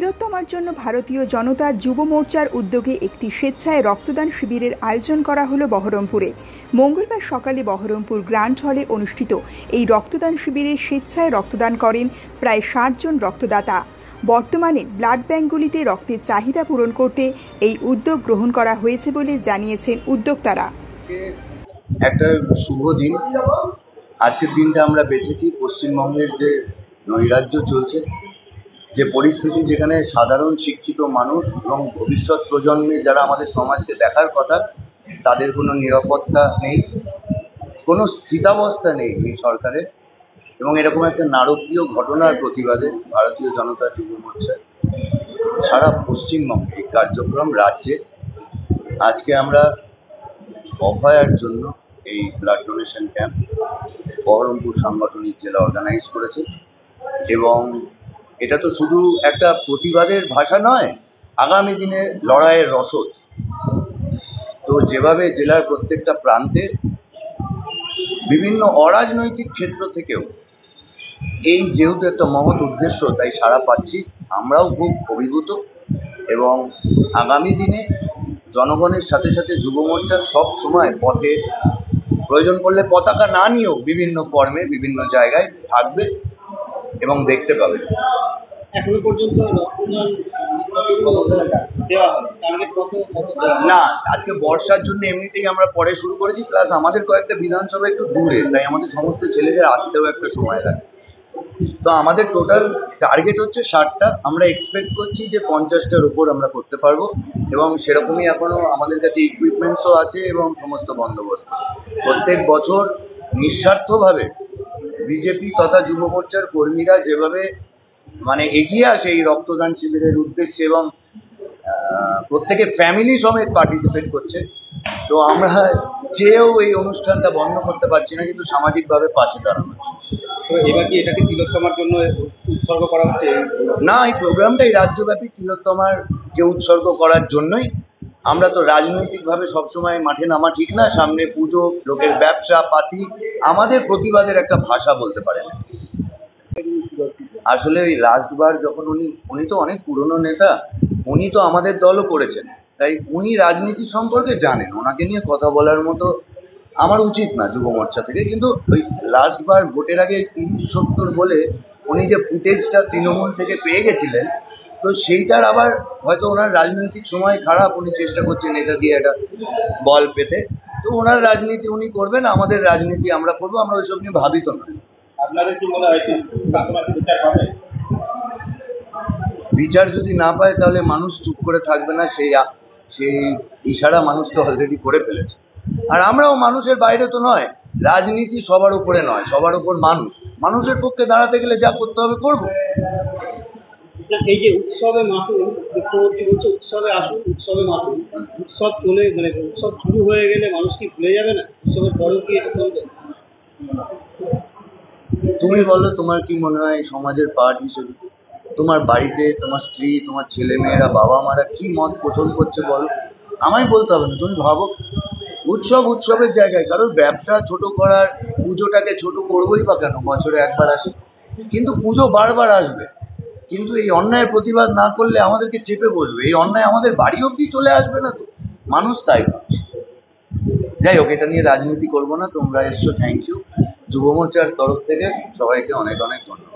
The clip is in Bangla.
তিলোত্তমার জন্য ভারতীয় জনতা যুব মোর্চার উদ্যোগে একটি স্বেচ্ছায় রক্তদান শিবিরের আয়োজন করা হলো বহরমপুরে। মঙ্গলবার সকালে বহরমপুর গ্র্যান্ড হলে অনুষ্ঠিত এই রক্তদান শিবিরে স্বেচ্ছায় রক্তদান করেন প্রায় 60 জন রক্তদাতা। বর্তমানে ব্লাড ব্যাঙ্কগুলিতে রক্তের চাহিদা পূরণ করতে এই উদ্যোগ গ্রহণ করা হয়েছে বলে জানিয়েছেন উদ্যোক্তারা। একটা শুভ দিন, আজকের দিনটা আমরা বেছেছি। পশ্চিমবঙ্গের যে নৈরাজ্য চলছে, যে পরিস্থিতি, যেখানে সাধারণ শিক্ষিত মানুষ এবং ভবিষ্যৎ প্রজন্মে যারা আমাদের সমাজকে দেখার কথা, তাদের কোনো নিরাপত্তা নেই, কোনো স্থিতাবস্থা নেই এই সরকারের। এবং এরকম একটা নারকীয় ঘটনার প্রতিবাদে ভারতীয় জনতা যুব মোর্চা সারা পশ্চিমবঙ্গে এই কার্যক্রম রাজ্যে আজকে আমরা অভয়ার জন্য এই ব্লাড ডোনেশন ক্যাম্প বহরমপুর সাংগঠনিক জেলা অর্গানাইজ করেছে। এবং এটা তো শুধু একটা প্রতিবাদের ভাষা নয়, আগামী দিনে লড়াইয়ের রসদ। তো যেভাবে জেলার প্রত্যেকটা প্রান্তে বিভিন্ন অরাজনৈতিক ক্ষেত্র থেকেও এই যেহেতু একটা মহৎ উদ্দেশ্য, তাই সাড়া পাচ্ছি, আমরাও খুব অভিভূত। এবং আগামী দিনে জনগণের সাথে সাথে যুব মোর্চা সব সময় পথে, প্রয়োজন পড়লে পতাকা না নিয়েও বিভিন্ন ফর্মে বিভিন্ন জায়গায় থাকবে এবং দেখতে পাবে। এখনো পর্যন্ত না, আজকে বর্ষার জন্য এমনিতেই আমরা পরে শুরু করেছি, প্লাস আমাদের কয়েকটা বিধানসভা একটু দূরে, তাই আমাদের সমস্ত ছেলেদের আসতেও একটা সময় লাগে। তো আমাদের টোটাল টার্গেট হচ্ছে 60টা, আমরা এক্সপেক্ট করছি যে 50টার উপর আমরা করতে পারবো। এবং সেরকমই এখনো আমাদের কাছে ইকুইপমেন্টসও আছে এবং সমস্ত বন্দোবস্ত। প্রত্যেক বছর নিঃস্বার্থভাবে বিজেপি তথা যুব মোর্চার কর্মীরা যেভাবে এগিয়ে আসে এই রক্তদান শিবিরের উদ্দেশ্যে, এবং প্রত্যেকে ফ্যামিলি সমেত পার্টিসিপেট করছে। তো আমরা চেয়েও এই অনুষ্ঠানটা বন্ধ করতে পারছি না, কিন্তু সামাজিকভাবে পাশে দাঁড়ানো হচ্ছে। এবার কি এটাকে তিলোত্তমার জন্য উৎসর্গ করা হচ্ছে? না, এই প্রোগ্রামটাই রাজ্যব্যাপী তিলোত্তমারকে উৎসর্গ করার জন্যই। আমরা তো রাজনৈতিকভাবে সবসময় মাঠে নামা ঠিক না, সামনে পুজো, লোকের ব্যবসা পাতি, আমাদের প্রতিবাদের একটা ভাষা বলতে পারেন। আসলে ওই লাস্টবার যখন উনি তো অনেক পুরনো নেতা, উনি তো আমাদের দলও করেছেন, তাই উনি রাজনীতি সম্পর্কে জানেন। ওনাকে নিয়ে কথা বলার মতো আমার উচিত না যুব মোর্চা থেকে। কিন্তু ওই লাস্টবার ভোটের আগে 30-70 বলে উনি যে ফুটেজটা তৃণমূল থেকে পেয়ে গেছিলেন, তো সেইটার আবার হয়তো ওনার রাজনৈতিক সময় খারাপ, উনি চেষ্টা করছেন এটা দিয়ে একটা বল পেতে। তো ওনার রাজনীতি উনি করবেন, আমাদের রাজনীতি আমরা করবো, আমরা ওইসব নিয়ে ভাবিত নয়। আপনাদের কি মনে হয় বিচার পাবে? বিচার যদি না পায় তাহলে মানুষ চুপ করে থাকবে না, সেই ইশারা মানুষ তো অলরেডি করে ফেলেছে। আর আমরাও মানুষের বাইরে তো নয়, রাজনীতি সবার উপরে নয়, সবার উপর মানুষ। মানুষের পক্ষে দাঁড়াতে গেলে যা করতে হবে করবো। এই যে উৎসবে মাতুন, মুখ্যমন্ত্রী বলছে উৎসবে আসুন, উৎসবে মাতুন। উৎসব চলে উৎসব শুরু হয়ে গেলে মানুষ কি ভুলে যাবে না? উৎসবের পরেও কি এটা চলবে? তুমি বলো, তোমার কি মনে হয় সমাজের পার্ট হিসেবে? তোমার বাড়িতে তোমার স্ত্রী, তোমার ছেলে মেয়েরা, বাবা মারা কি মত পোষণ করছে বলো? আমায় বলতে হবে না, তুমি ভাবো। উৎসব উৎসবের জায়গায়, কারোর ব্যবসা ছোট করার, পুজোটাকে ছোট করবোই বা কেন? বছরে একবার আসে, কিন্তু পুজো বারবার আসবে। কিন্তু এই অন্যায়ের প্রতিবাদ না করলে আমাদেরকে চেপে বসবে, এই অন্যায় আমাদের বাড়ি অব্দি চলে আসবে না তো? মানুষ তাই ভাবছে। যাই হোক, এটা নিয়ে রাজনীতি করবো না। তোমরা এসছো, থ্যাংক ইউ। যুব মোর্চার তরফ থেকে সবাইকে অনেক অনেক ধন্যবাদ।